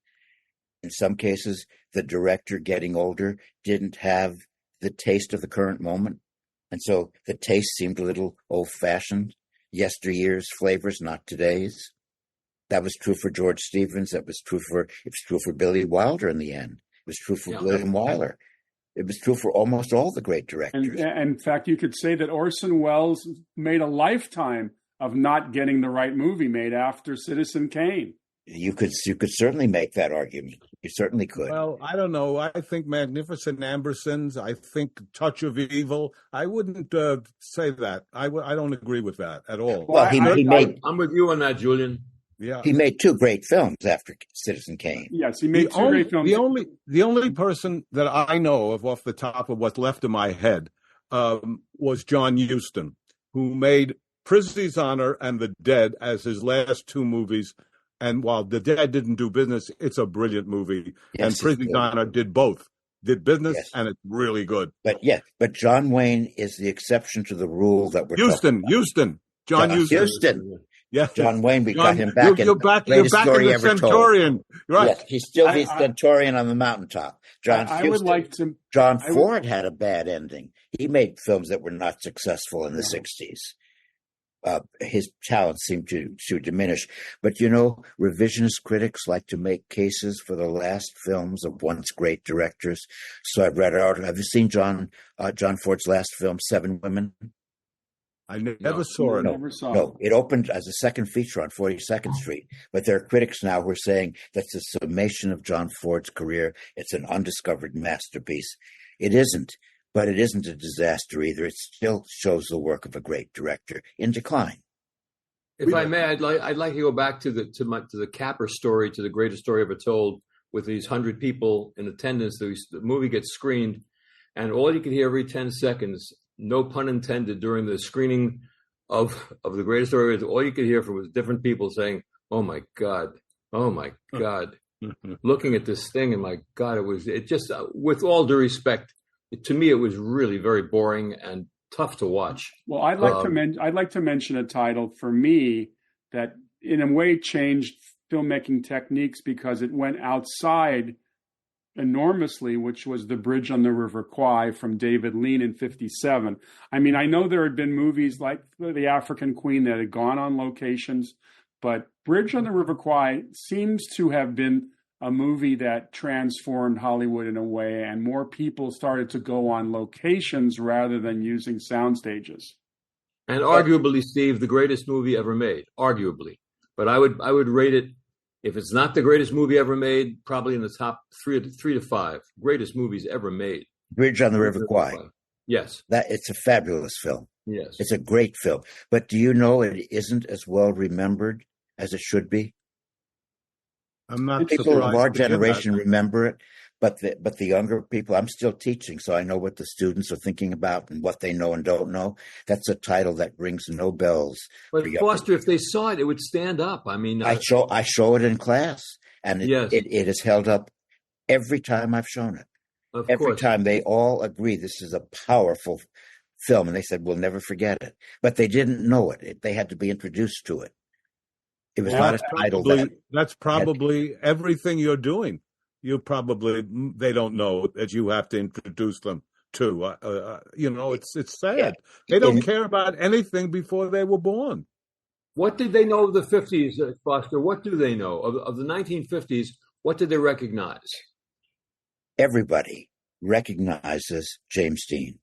In some cases, the director, getting older, didn't have the taste of the current moment. And so the taste seemed a little old-fashioned. Yesteryear's flavors, not today's. That was true for George Stevens. It was true for Billy Wilder in the end. It was true for William Wyler. It was true for almost all the great directors.
And in fact, you could say that Orson Welles made a lifetime of not getting the right movie made after Citizen Kane.
You could certainly make that argument. You certainly could.
Well, I don't know. I think Magnificent Ambersons. I think Touch of Evil. I wouldn't say that. I don't agree with that at all.
Well, he made.
I'm with you on that, Julian.
Yeah,
he made two great films after Citizen Kane.
Yes, he made two great films.
The only person that I know of off the top of what's left of my head was John Huston, who made Prizzi's Honor and The Dead as his last two movies. And while The Dead didn't do business, it's a brilliant movie.
Yes,
and Prizzi's Honor did both. Did business, and it's really good.
But John Wayne is the exception to the rule that we're
Huston. John
Huston.
Yeah,
John Wayne. We got him back. You're back in the Centurion, right? Yes, he's still the Centurion on the mountaintop. John Ford had a bad ending. He made films that were not successful in the '60s. his talents seem to diminish. But you know, revisionist critics like to make cases for the last films of once great directors. So I've read an article. Have you seen John Ford's last film, Seven Women?
I never saw it.
No, it opened as a second feature on 42nd Street. But there are critics now who are saying that's a summation of John Ford's career. It's an undiscovered masterpiece. It isn't, but it isn't a disaster either. It still shows the work of a great director in decline.
If I may, I'd like to go back to the Capper story, to the greatest story ever told, with these 100 people in attendance. The movie gets screened, and all you can hear every 10 seconds, no pun intended, during the screening of the greatest story, all you could hear from was different people saying, "Oh my God, oh my God," looking at this thing, and my God, it just, with all due respect, to me, it was really very boring and tough to watch.
Well, I'd like to mention a title for me that, in a way, changed filmmaking techniques because it went outside enormously, which was The Bridge on the River Kwai from David Lean in 1957. I mean, I know there had been movies like The African Queen that had gone on locations, but Bridge on the River Kwai seems to have been a movie that transformed Hollywood in a way, and more people started to go on locations rather than using sound stages.
And arguably, Steve, the greatest movie ever made, arguably. But I would rate it, if it's not the greatest movie ever made, probably in the top three to five greatest movies ever made.
Bridge on the River Kwai.
Yes.
It's a fabulous film.
Yes.
It's a great film. But do you know it isn't as well remembered as it should be?
I'm not
People of our generation remember it, but the younger people, I'm still teaching, so I know what the students are thinking about and what they know and don't know. That's a title that rings no bells.
But Foster, if they saw it, it would stand up. I mean,
I show it in class, and it has held up every time I've shown it. Every time they all agree this is a powerful film, and they said we'll never forget it. But they didn't know it. They had to be introduced to it. It was not a title.
That's probably everything you're doing. They don't know that you have to introduce them to. It's sad. Yeah. They don't care about anything before they were born.
What did they know of the 50s, Foster? What do they know of the 1950s? What did they recognize?
Everybody recognizes James Dean.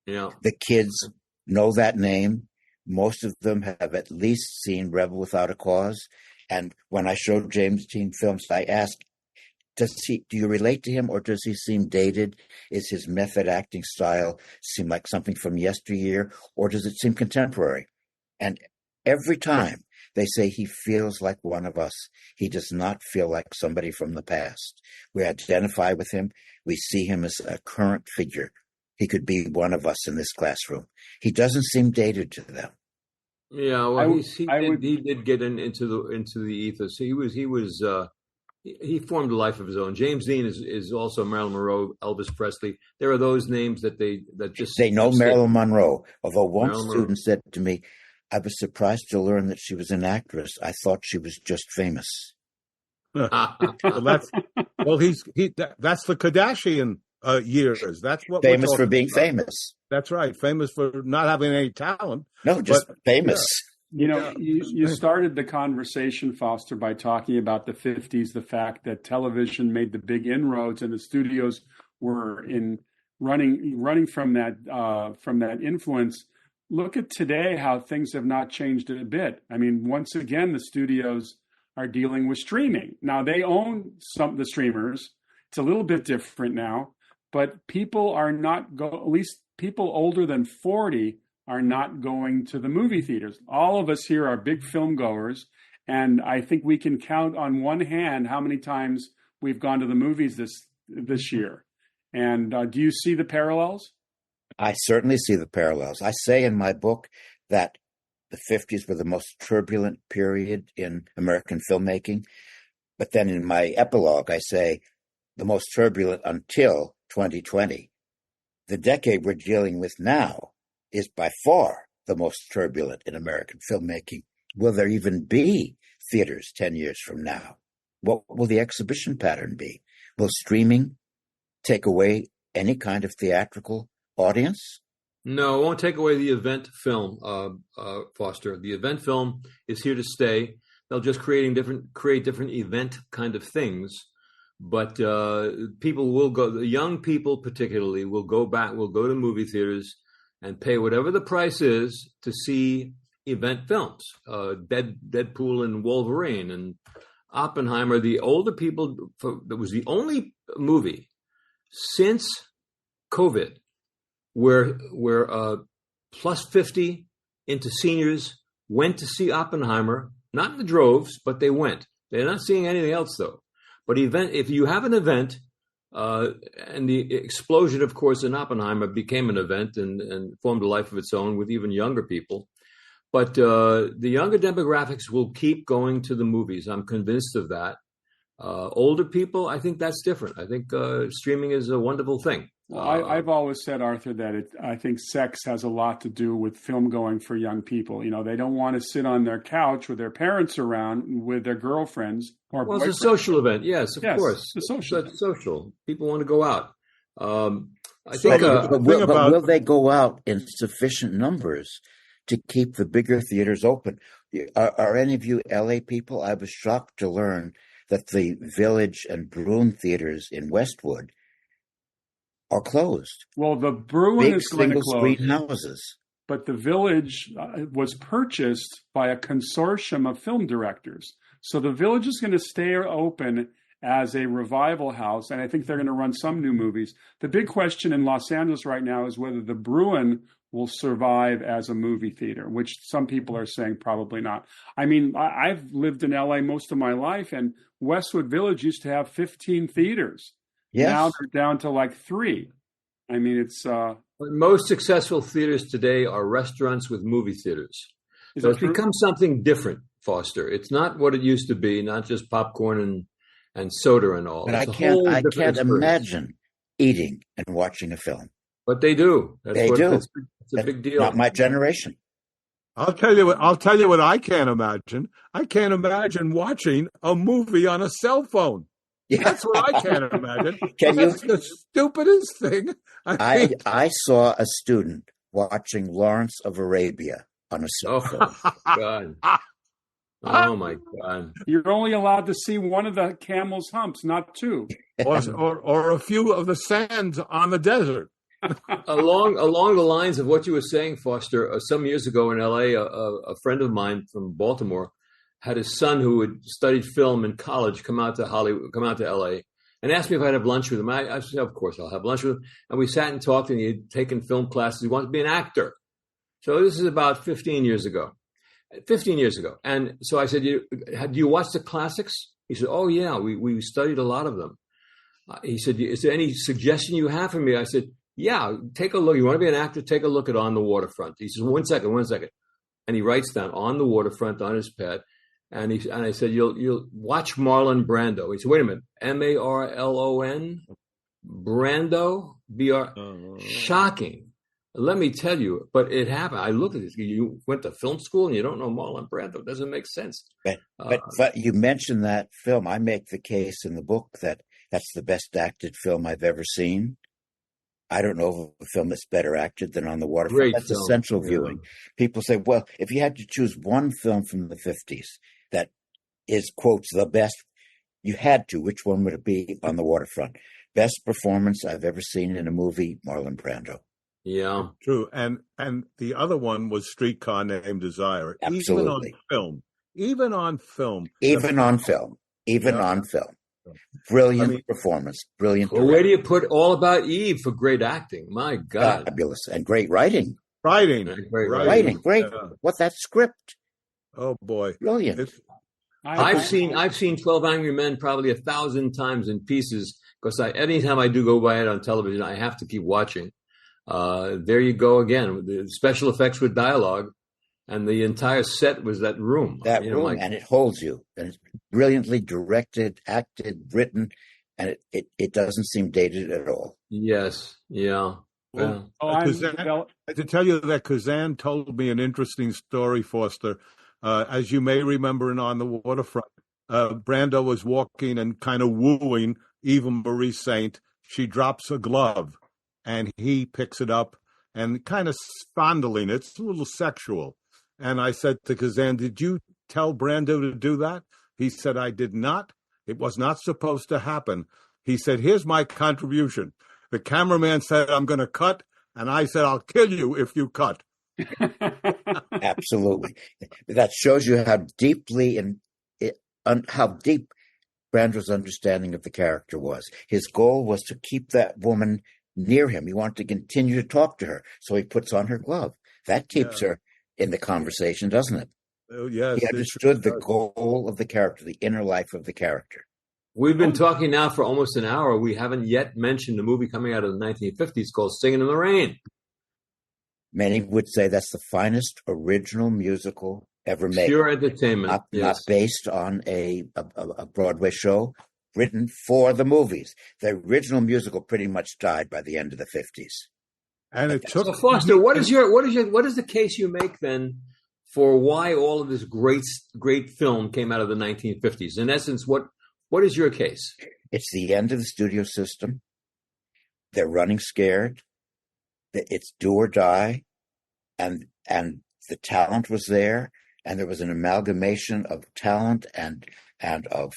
Yeah.
The kids know that name. Most of them have at least seen Rebel Without a Cause. And when I showed James Dean films, I asked, do you relate to him, or does he seem dated? Is his method acting style seem like something from yesteryear, or does it seem contemporary? And every time they say he feels like one of us. He does not feel like somebody from the past. We identify with him. We see him as a current figure. He could be one of us in this classroom. He doesn't seem dated to them.
Yeah, well, he did get into the ethos. He formed a life of his own. James Dean is also Marilyn Monroe, Elvis Presley. There are those names that they
know Marilyn Monroe. Although one student said to me, "I was surprised to learn that she was an actress. I thought she was just famous."
That's the Kardashian years. That's what
famous for being famous.
That's right. Famous for not having any talent.
No, just famous.
Yeah. You started the conversation, Foster, by talking about the 50s, the fact that television made the big inroads and the studios were running from that influence. Look at today, how things have not changed a bit. I mean, once again, the studios are dealing with streaming. Now, they own some of the streamers. It's a little bit different now, but people are not at least people older than 40 are not going to the movie theaters. All of us here are big film goers, and I think we can count on one hand how many times we've gone to the movies this year. And do you see the parallels?
I certainly see the parallels. I say in my book that the 50s were the most turbulent period in American filmmaking. But then in my epilogue, I say the most turbulent until 2020. The decade we're dealing with now is by far the most turbulent in American filmmaking. Will there even be theaters 10 years from now? What will the exhibition pattern be? Will streaming take away any kind of theatrical audience?
No, it won't take away the event film, Foster. The event film is here to stay. They'll just create different event kind of things. But people will go, the young people particularly, will go to movie theaters and pay whatever the price is to see event films. Deadpool and Wolverine and Oppenheimer. The older people, that was the only movie since COVID where plus 50 into seniors went to see Oppenheimer, not in the droves, but they went. They're not seeing anything else, though. But if you have an event, and the explosion, of course, in Oppenheimer became an event and formed a life of its own with even younger people. But the younger demographics will keep going to the movies. I'm convinced of that. Older people, I think that's different. I think streaming is a wonderful thing.
Well, I've always said, Arthur, that I think sex has a lot to do with film going for young people. You know, they don't want to sit on their couch with their parents around with their girlfriends or boyfriends.
It's a social event. Yes, of course.
It's a social.
It's social. People want to go out. I
So,
think.
but will they go out in sufficient numbers to keep the bigger theaters open? Are any of you LA people? I was shocked to learn that the Village and Bruin theaters in Westwood are closed.
Well, the Bruin is going to close.
Big single-screen houses.
But the Village was purchased by a consortium of film directors. So the Village is going to stay open as a revival house, and I think they're going to run some new movies. The big question in Los Angeles right now is whether the Bruin will survive as a movie theater, which some people are saying probably not. I mean, I've lived in LA most of my life, and Westwood Village used to have 15 theaters.
Yes.
Now they're down to like 3. I mean, it's...
Most successful theaters today are restaurants with movie theaters. So it's become something different, Foster. It's not what it used to be, not just popcorn and soda and all.
But I can't imagine eating and watching a film.
But they do.
They do.
It's a big deal.
Not my generation.
I'll tell you what I can't imagine. I can't imagine watching a movie on a cell phone.
Yeah.
That's what I can't imagine.
That's
the stupidest thing.
I saw a student watching Lawrence of Arabia on a cell phone.
God. Oh, my God.
You're only allowed to see one of the camel's humps, not 2.
or a few of the sands on the desert.
Along the lines of what you were saying, Foster, some years ago in L.A., a friend of mine from Baltimore had his son who had studied film in college come out to L.A., and asked me if I'd have lunch with him. I said, of course, I'll have lunch with him. And we sat and talked, and he had taken film classes. He wanted to be an actor. So this is about 15 years ago. And so I said, do you watch the classics? He said, oh, yeah, we studied a lot of them. He said, is there any suggestion you have for me? I said, yeah, take a look. You want to be an actor? Take a look at On the Waterfront. He says, one second. And he writes down On the Waterfront on his pad. And I said, you'll watch Marlon Brando. He said, wait a minute, Marlon Brando, shocking. Let me tell you, but it happened. I looked at this. You went to film school and you don't know Marlon Brando. It doesn't make sense.
But you mentioned that film. I make the case in the book that that's the best acted film I've ever seen. I don't know of a film that's better acted than On the Waterfront.
Great
that's
film.
Essential viewing. People say, well, if you had to choose one film from the 50s that is, quotes, the best, you had to, which one would it be? On the Waterfront. Best performance I've ever seen in a movie, Marlon Brando.
Yeah.
True. And the other one was Streetcar Named Desire.
Absolutely.
Even on film. Brilliant performance. Brilliant.
Well, where do you put All About Eve for great acting? My God.
Fabulous. And great writing.
Writing.
Great. What that script?
Oh, boy.
Brilliant.
I've seen 12 Angry Men probably 1,000 times in pieces because anytime I do go by it on television, I have to keep watching. There you go again. The special effects with dialogue, and the entire set was that room.
And it holds you. And it's brilliantly directed, acted, written, and it doesn't seem dated at all.
Yes. Yeah.
Well, to tell you that Kazan told me an interesting story, Foster. As you may remember in On the Waterfront, Brando was walking and kind of wooing Eva Marie Saint. She drops a glove, and he picks it up and kind of fondling it. It's a little sexual. And I said to Kazan, did you tell Brando to do that? He said, I did not. It was not supposed to happen. He said, here's my contribution. The cameraman said, I'm going to cut. And I said, I'll kill you if you cut.
Absolutely. That shows you how deeply how deep Brando's understanding of the character was. His goal was to keep that woman near him. He wanted to continue to talk to her. So he puts on her glove. That keeps her in the conversation, doesn't it?
Oh, yes,
he understood the goal of the character, the inner life of the character.
We've been talking now for almost an hour. We haven't yet mentioned a movie coming out of the 1950s called Singing in the Rain.
Many would say that's the finest original musical ever made.
Pure entertainment.
Not based on a Broadway show, written for the movies. The original musical pretty much died by the end of the 50s.
And it took.
So Foster, what is the case you make then for why all of this great film came out of the 1950s? In essence, what is your case?
It's the end of the studio system. They're running scared. It's do or die, and the talent was there, and there was an amalgamation of talent and of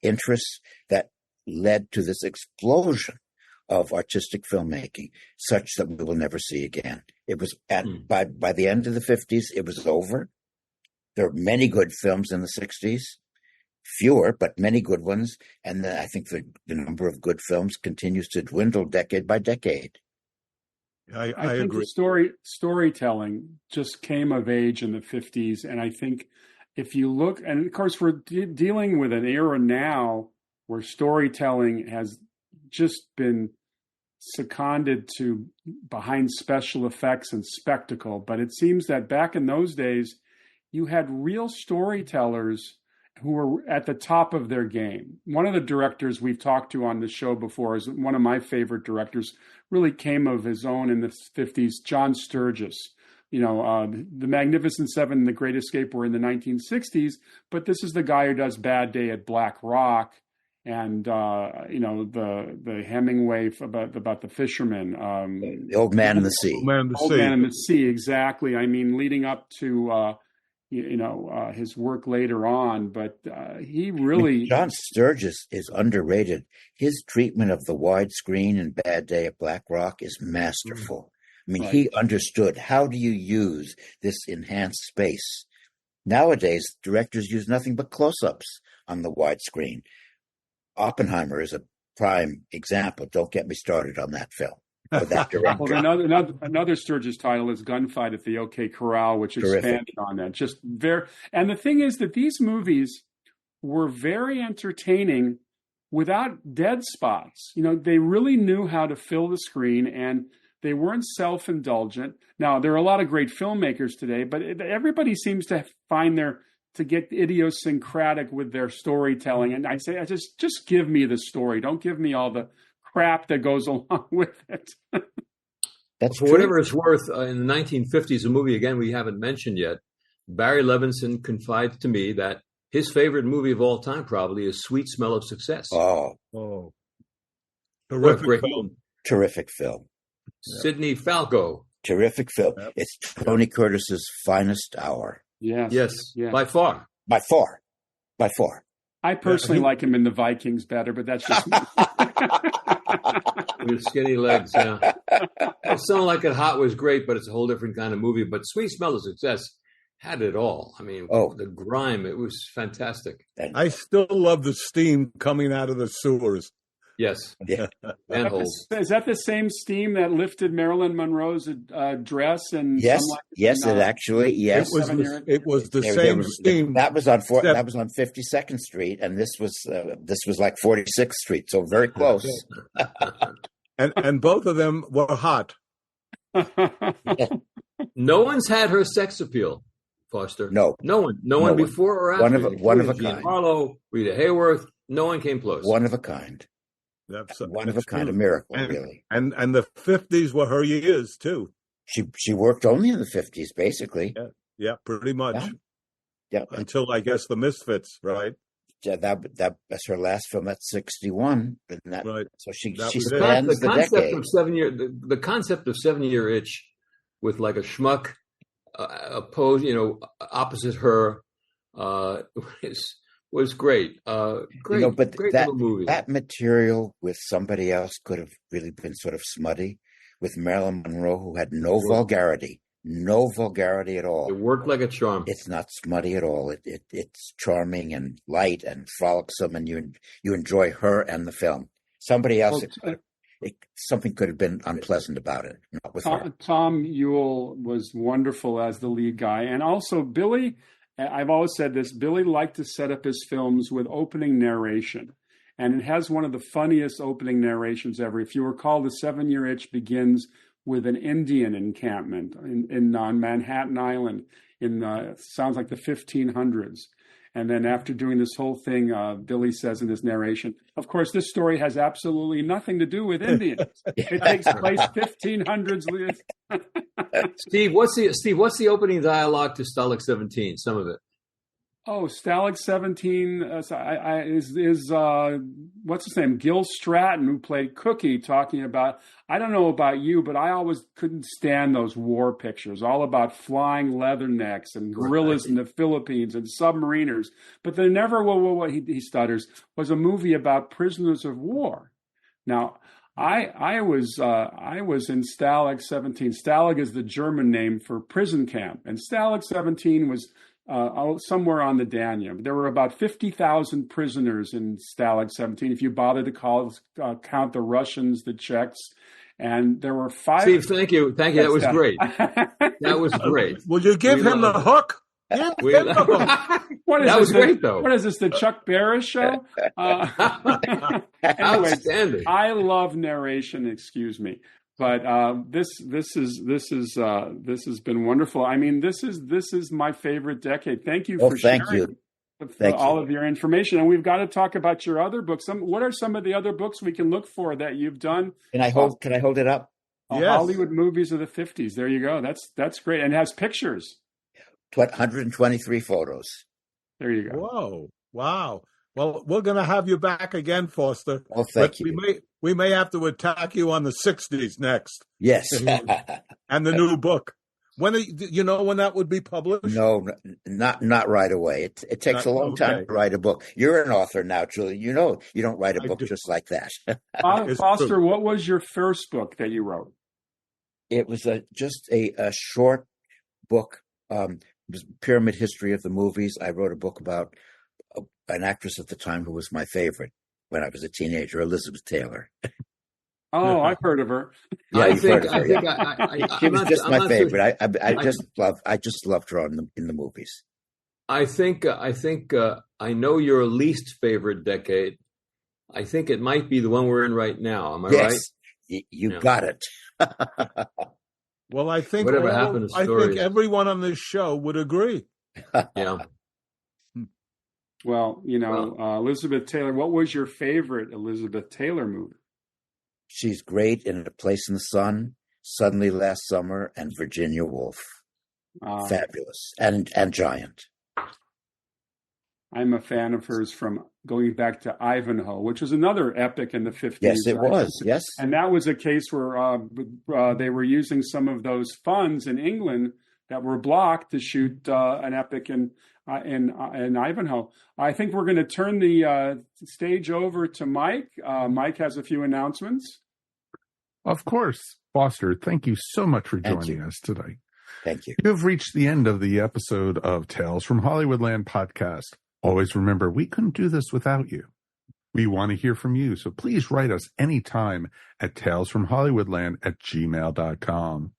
interests that led to this explosion of artistic filmmaking, such that we will never see again. It was by the end of the 50s, it was over. There are many good films in the 60s, fewer, but many good ones, and I think the number of good films continues to dwindle decade by decade.
I think agree. Storytelling just came of age in the 50s. And I think if you look, and of course, we're dealing with an era now where storytelling has just been seconded to behind special effects and spectacle. But it seems that back in those days, you had real storytellers who were at the top of their game. One of the directors we've talked to on the show before is one of my favorite directors, really came of his own in the 50s, John Sturges. The Magnificent Seven and The Great Escape were in the 1960s, but this is the guy who does Bad Day at Black Rock and, the Hemingway about the fisherman.
The Old Man in the Sea.
Old Man in the Sea, exactly. I mean, leading up to... his work later on, but he really...
John Sturges is underrated. His treatment of the widescreen in Bad Day at Black Rock is masterful. I mean, he understood how do you use this enhanced space. Nowadays, directors use nothing but close-ups on the widescreen. Oppenheimer is a prime example. Don't get me started on that film. That
well, another Sturges title is Gunfight at the OK Corral, which expanded on that. And the thing is that these movies were very entertaining without dead spots. They really knew how to fill the screen, and they weren't self-indulgent. Now, there are a lot of great filmmakers today, but everybody seems to to get idiosyncratic with their storytelling. And I say, just give me the story. Don't give me all the crap that goes along with it.
That's
for whatever it's worth. In the 1950s, a movie again we haven't mentioned yet. Barry Levinson confided to me that his favorite movie of all time probably is Sweet Smell of Success.
Oh,
terrific film!
Terrific film.
Sidney Falco.
Terrific film. Yep. It's Tony Curtis's finest hour.
Yes. By far.
I
personally like him in The Vikings better, but that's just me.
With skinny legs, yeah. Someone Like It Hot was great, but it's a whole different kind of movie. But Sweet Smell of Success had it all. I mean, the grime, it was fantastic.
I still love the steam coming out of the sewers.
Yes.
Yeah.
Manholes.
Is that the same steam that lifted Marilyn Monroe's dress? And
yes, it actually, yes.
It was the same steam.
That was on 52nd Street, and this was like 46th Street, so very close.
and both of them were hot.
No one's had her sex appeal, Foster.
No
one before or after.
One of a kind.
Harlow, Rita Hayworth. No one came close.
One of a kind.
That's
one of a kind, a miracle, really.
And the 50s were her years too.
She worked only in the 50s, basically.
Yeah, pretty much.
Yeah.
Until I guess the Misfits, right?
Yeah, that's her last film. That's 61.
Right.
So she
spans
the concept
decade. The concept of 7-Year Itch with like a schmuck opposed, opposite her, was great. Great,
but
great little movie.
that material with somebody else could have really been sort of smutty. With Marilyn Monroe, who had no vulgarity at all.
It worked like a charm.
It's not smutty at all. It's charming and light and frolicsome, and you enjoy her and the film. Somebody else, something could have been unpleasant about it. Not with her.
Tom Ewell was wonderful as the lead guy, and also Billy. I've always said this. Billy liked to set up his films with opening narration. And it has one of the funniest opening narrations ever. If you recall, The 7-Year Itch begins with an Indian encampment on Manhattan Island sounds like the 1500s. And then after doing this whole thing, Billy says in this narration, of course, this story has absolutely nothing to do with Indians. It takes place 1500s.
Steve, what's the opening dialogue to Stalag 17? Some of it.
Oh, Stalag 17 is what's his name? Gil Stratton, who played Cookie, talking about, I don't know about you, but I always couldn't stand those war pictures, all about flying leathernecks and guerrillas in the Philippines and submariners. But there never, he stutters, was a movie about prisoners of war. Now, I was in Stalag 17. Stalag is the German name for prison camp, and Stalag 17 was somewhere on the Danube. There were about 50,000 prisoners in Stalag 17, if you bother to count the Russians, the Czechs, and there were 5...
Steve, thank you. That was great. That was great.
Will you give him the hook?
That was great, though.
What is this, the Chuck Barris show? Anyway, I love narration, excuse me. But this has been wonderful. I mean, this is my favorite decade. Thank you for sharing all of your information. And we've got to talk about your other books. What are some of the other books we can look for that you've done?
Can I hold it up?
Yes.
Hollywood movies of the 50s. There you go. That's great, and it has pictures.
123 photos.
There you go.
Whoa! Wow. Well, we're going to have you back again, Foster.
Oh, thank you.
We may have to attack you on the 60s next.
Yes.
And the new book. When when that would be published?
No, not right away. It takes a long time to write a book. You're an author now, Julian. You don't write a book just like that.
Foster, what was your first book that you wrote?
It was just a short book, Pyramid History of the Movies. I wrote a book about an actress at the time who was my favorite when I was a teenager, Elizabeth Taylor.
Oh, I've heard of her.
Yeah, she was just my favorite. I just loved her in the movies.
I think I know your least favorite decade. I think it might be the one we're in right now. Am I right?
You got it.
Well, I think
I
think everyone on this show would agree.
Yeah.
Well, Elizabeth Taylor. What was your favorite Elizabeth Taylor movie?
She's great in A Place in the Sun, Suddenly Last Summer, and Virginia Woolf. Fabulous and giant.
I'm a fan of hers from going back to Ivanhoe, which was another epic in the 50s.
Yes, it was. Yes.
And that was a case where they were using some of those funds in England that were blocked to shoot an epic in Ivanhoe. I think we're going to turn the stage over to Mike. Mike has a few announcements.
Of course. Foster, thank you so much for joining us today.
Thank you.
You have reached the end of the episode of Tales from Hollywoodland podcast. Always remember, we couldn't do this without you. We want to hear from you, so please write us anytime at talesfromhollywoodland@gmail.com.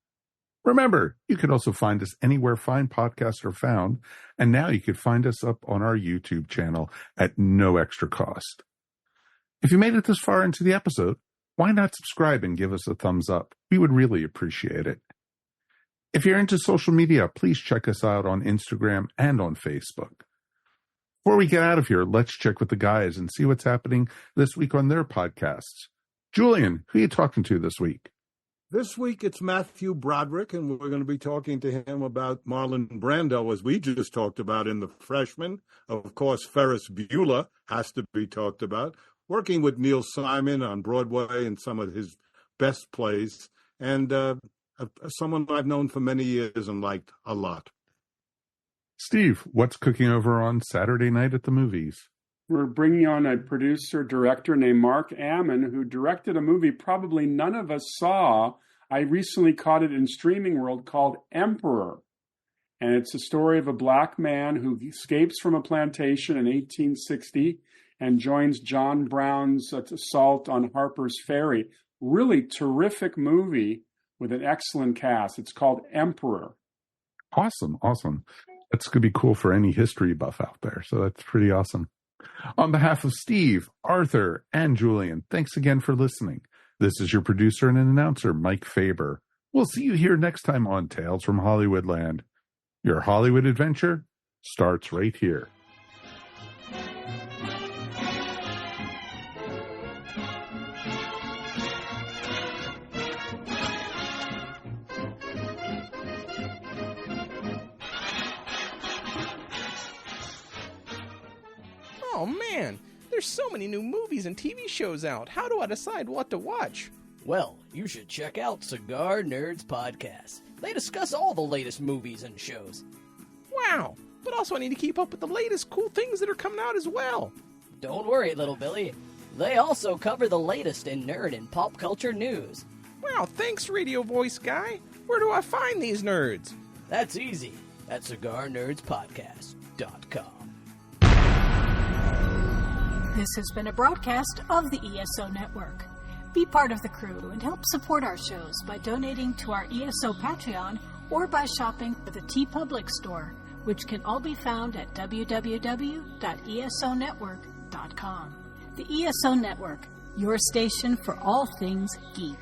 Remember, you can also find us anywhere fine podcasts are found, and now you can find us up on our YouTube channel at no extra cost. If you made it this far into the episode, why not subscribe and give us a thumbs up? We would really appreciate it. If you're into social media, please check us out on Instagram and on Facebook. Before we get out of here, let's check with the guys and see what's happening this week on their podcasts. Julian, who are you talking to this week?
This week it's Matthew Broderick, and we're going to be talking to him about Marlon Brando, as we just talked about in The Freshman. Of course, Ferris Bueller has to be talked about. Working with Neil Simon on Broadway and some of his best plays. And someone I've known for many years and liked a lot.
Steve, what's cooking over on Saturday night at the movies?
We're bringing on a producer-director named Mark Ammon, who directed a movie probably none of us saw. I recently caught it in streaming world called Emperor. And it's a story of a black man who escapes from a plantation in 1860 and joins John Brown's assault on Harper's Ferry. Really terrific movie with an excellent cast. It's called Emperor.
Awesome. That's going to be cool for any history buff out there. So that's pretty awesome. On behalf of Steve, Arthur, and Julian, thanks again for listening. This is your producer and announcer, Mike Faber. We'll see you here next time on Tales from Hollywoodland. Your Hollywood adventure starts right here.
Oh man, there's so many new movies and TV shows out. How do I decide what to watch?
Well, you should check out Cigar Nerds Podcast. They discuss all the latest movies and shows.
Wow, but also I need to keep up with the latest cool things that are coming out as well.
Don't worry, little Billy. They also cover the latest in nerd and pop culture news.
Wow, thanks, radio voice guy. Where do I find these nerds?
That's easy at cigarnerdspodcast.com.
This has been a broadcast of the ESO Network. Be part of the crew and help support our shows by donating to our ESO Patreon or by shopping at the TeePublic store, which can all be found at www.esonetwork.com. The ESO Network, your station for all things geek.